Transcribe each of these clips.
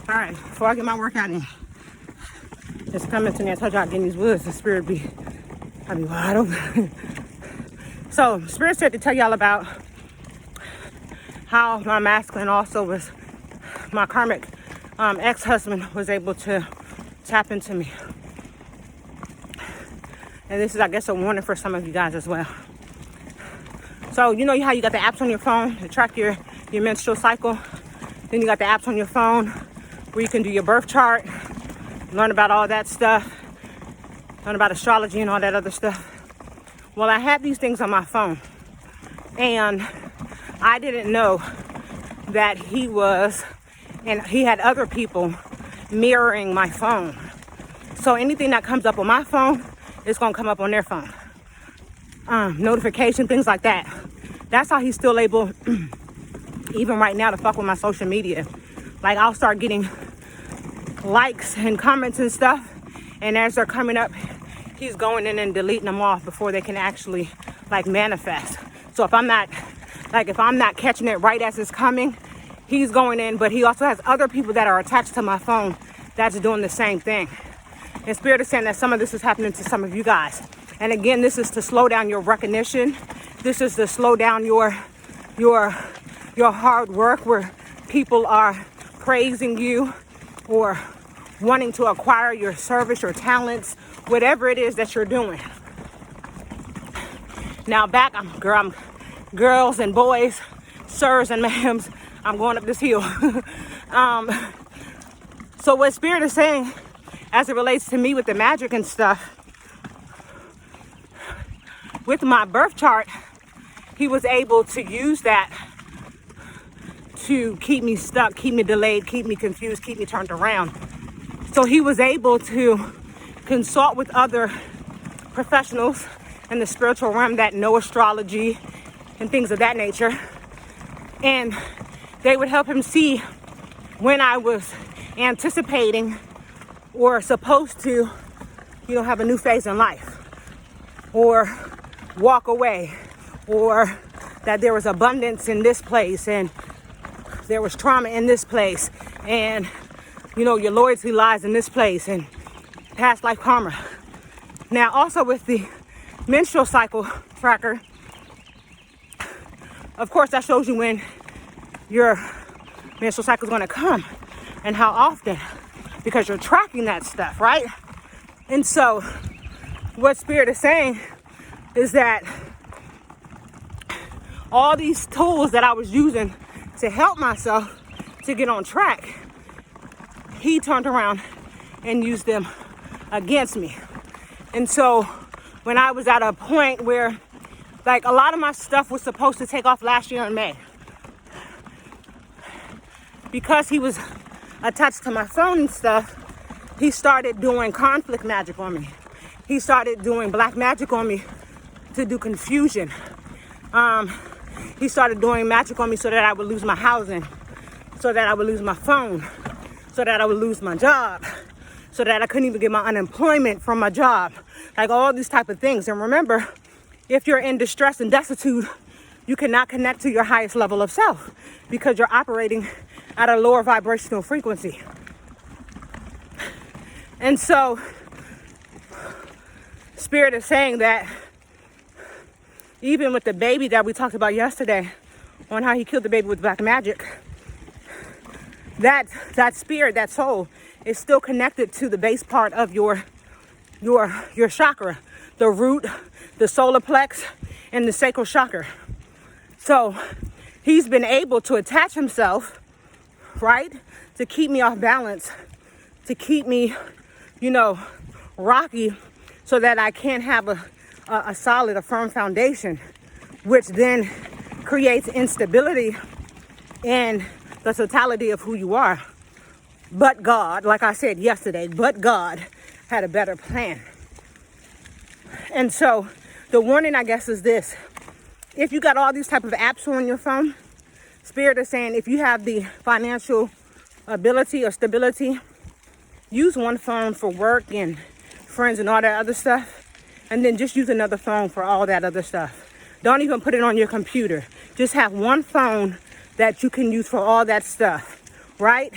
All right, before I get my workout in, just coming to me. I told y'all getting these woods, the spirit I be wide open. So, spirit said to tell y'all about how my masculine also was, my karmic ex-husband was able to tap into me. And this is, I guess, a warning for some of you guys as well. So, you know how you got the apps on your phone to track your menstrual cycle? Then you got the apps on your phone where you can do your birth chart, learn about all that stuff, learn about astrology and all that other stuff. Well, I had these things on my phone, and I didn't know that he had other people mirroring my phone. So anything that comes up on my phone is gonna come up on their phone. Notification, things like that. That's how he's still able, even right now, to fuck with my social media. Like, I'll start getting likes and comments and stuff, and as they're coming up, he's going in and deleting them off before they can actually like manifest. So if I'm not catching it right as it's coming, he's going in, but he also has other people that are attached to my phone that's doing the same thing. And Spirit is saying that some of this is happening to some of you guys. And again, this is to slow down your recognition. This is to slow down your hard work, where people are praising you or wanting to acquire your service, your talents, whatever it is that you're doing. Now back, I'm girls and boys, sirs and ma'ams, I'm going up this hill. So what Spirit is saying, as it relates to me with the magic and stuff, with my birth chart, he was able to use that to keep me stuck, keep me delayed, keep me confused, keep me turned around. So he was able to consult with other professionals in the spiritual realm that know astrology and things of that nature. And they would help him see when I was anticipating or supposed to, have a new phase in life, or walk away, or that there was abundance in this place and there was trauma in this place, and your loyalty lies in this place, and past life karma. Now also with the menstrual cycle tracker, of course that shows you when your menstrual cycle is going to come and how often, because you're tracking that stuff, right? And so what Spirit is saying is that all these tools that I was using to help myself to get on track, he turned around and used them against me. And so when I was at a point where, like, a lot of my stuff was supposed to take off last year in May, because he was attached to my phone and stuff, he started doing conflict magic on me. He started doing black magic on me to do confusion. He started doing magic on me so that I would lose my housing, so that I would lose my phone, so that I would lose my job, so that I couldn't even get my unemployment from my job. Like, all these type of things. And remember, if you're in distress and destitute, you cannot connect to your highest level of self because you're operating at a lower vibrational frequency. And so Spirit is saying that even with the baby that we talked about yesterday, on how he killed the baby with black magic, that spirit, that soul, is still connected to the base part of your chakra, the root, the solar plex, and the sacral chakra. So he's been able to attach himself, right, to keep me off balance, to keep me, rocky, so that I can't have a solid, a firm foundation, which then creates instability in the totality of who you are. But God, like I said yesterday, but God had a better plan. And so the warning, I guess, is this. If you got all these type of apps on your phone, Spirit is saying if you have the financial ability or stability, use one phone for work and friends and all that other stuff, and then just use another phone for all that other stuff. Don't even put it on your computer. Just have one phone that you can use for all that stuff, right?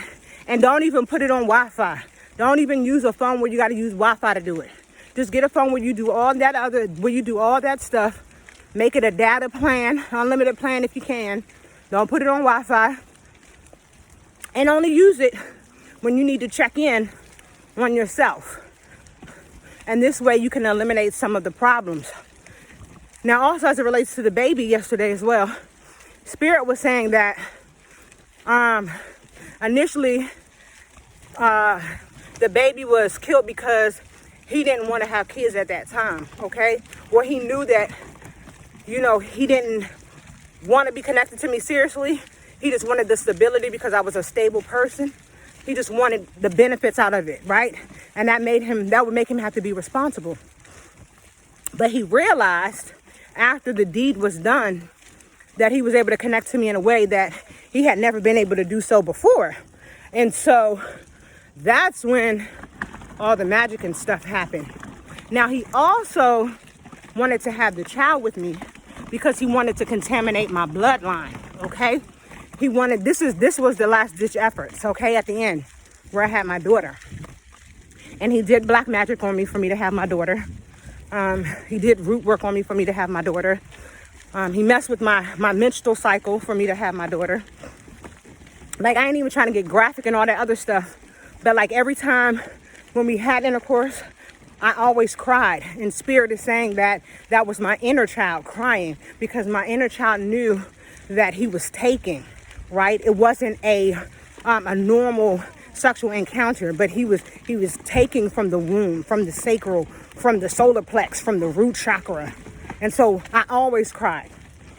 And don't even put it on Wi-Fi. Don't even use a phone where you got to use Wi-Fi to do it. Just get a phone where you do all that stuff. Make it a data plan, unlimited plan if you can. Don't put it on Wi-Fi. And only use it when you need to check in on yourself. And this way you can eliminate some of the problems. Now, also as it relates to the baby yesterday as well, Spirit was saying that initially the baby was killed because he didn't want to have kids at that time, okay? Or he knew that, he didn't want to be connected to me seriously. He just wanted the stability because I was a stable person. He just wanted the benefits out of it, right? And that would make him have to be responsible. But he realized after the deed was done that he was able to connect to me in a way that he had never been able to do so before. And so that's when all the magic and stuff happened. Now, he also wanted to have the child with me because he wanted to contaminate my bloodline, okay? This was the last ditch efforts, okay, at the end, where I had my daughter. And he did black magic on me for me to have my daughter. He did root work on me for me to have my daughter. He messed with my menstrual cycle for me to have my daughter. Like, I ain't even trying to get graphic and all that other stuff. But like every time when we had intercourse, I always cried. And Spirit is saying that that was my inner child crying because my inner child knew that he was taking, right? It wasn't a normal sexual encounter, but he was taking from the womb, from the sacral, from the solar plex, from the root chakra. And so I always cried,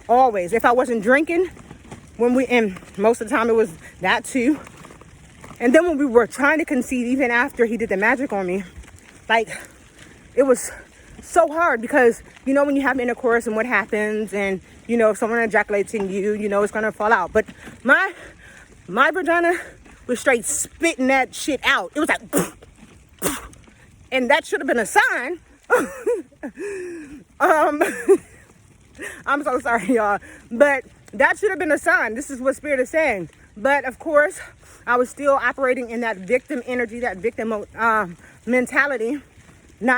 always. If I wasn't drinking, and most of the time it was that too. And then when we were trying to conceive, even after he did the magic on me, like, it was so hard because, when you have intercourse and what happens and, if someone ejaculates in you, it's going to fall out. But my vagina was straight spitting that shit out. It was like, and that should have been a sign. I'm so sorry, y'all. But that should have been a sign. This is what Spirit is saying. But of course, I was still operating in that victim energy, that victim mentality, not